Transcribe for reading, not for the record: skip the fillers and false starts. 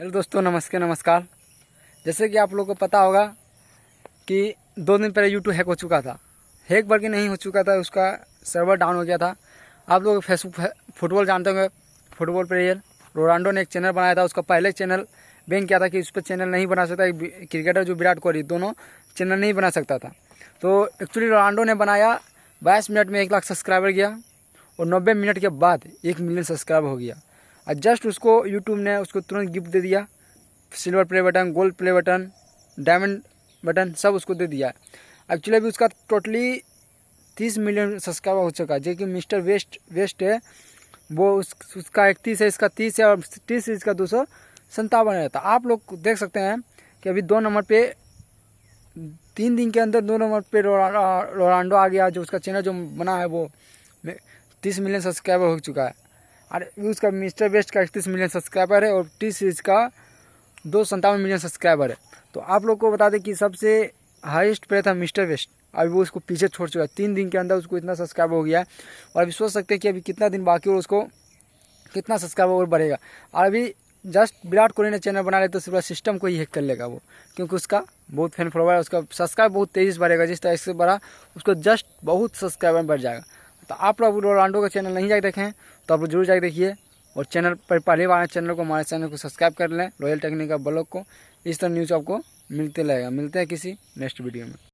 Hello दोस्तों, नमस्कार। जैसे कि आप लोगों को पता होगा कि 2 दिन पहले यूट्यूब हैक हो चुका था। हैक बल्कि नहीं हो चुका था, उसका सर्वर डाउन हो गया था। आप लोग फेसबुक फुटबॉल जानते होंगे। फुटबॉल प्लेयर रोनाल्डो ने एक चैनल बनाया था, उसका पहले चैनल बैन किया था कि उस पर चैनल नहीं बना सकता। क्रिकेटर जो विराट कोहली, दोनों चैनल नहीं बना सकता था। तो एक्चुअली रोनाल्डो ने बनाया, 22 मिनट में 1 लाख सब्सक्राइबर गया और 90 मिनट के बाद 1 मिलियन सब्सक्राइबर हो गया। और जस्ट उसको यूट्यूब ने उसको तुरंत गिफ्ट दे दिया, silver play button, gold play button, diamond button, सब उसको दे दिया। एक्चुअली अभी उसका टोटली 30 मिलियन सब्सक्राइबर हो चुका है। जो कि मिस्टर वेस्ट है, वो उसका 31 है, इसका 30 है और 30 इसका 257 है। तो आप लोग देख सकते हैं कि अभी 2 नंबर पे 3 दिन के अंदर 2 नंबर पे रोनाल्डो आ गया। जो उसका चैनल जो बना है वो 30 मिलियन सब्सक्राइबर हो चुका है। और उसका मिस्टर वेस्ट का 31 मिलियन सब्सक्राइबर है और टी सीरीज का 257 मिलियन सब्सक्राइबर है। तो आप लोग को बता दें कि सबसे हाईएस्ट प्लेयर था मिस्टर वेस्ट। अभी वो उसको पीछे छोड़ चुका है। 3 दिन के अंदर उसको इतना सब्सक्राइबर हो गया है। और अभी सोच सकते हैं कि अभी कितना दिन बाकी और उसको कितना सब्सक्राइबर और बढ़ेगा। और अभी जस्ट विराट कोहली ने चैनल बना लिया तो पूरा सिस्टम को ही हैक कर लेगा वो, क्योंकि उसका बहुत फैन फॉलोवर है। उसका सब्सक्राइब बहुत तेज़ी से बढ़ेगा। जिस तरह से बढ़ा, उसको जस्ट बहुत सब्सक्राइबर बढ़ जाएगा। तो आप लोग रोनाल्डो का चैनल नहीं जाके देखें तो आप लोग जरूर जाके देखिए। और चैनल पर पहली बार चैनल को, हमारे चैनल को सब्सक्राइब कर लें, रॉयल टेक्निकल ब्लॉग को। इस तरह न्यूज़ आपको मिलते रहेगा। मिलते हैं किसी नेक्स्ट वीडियो में।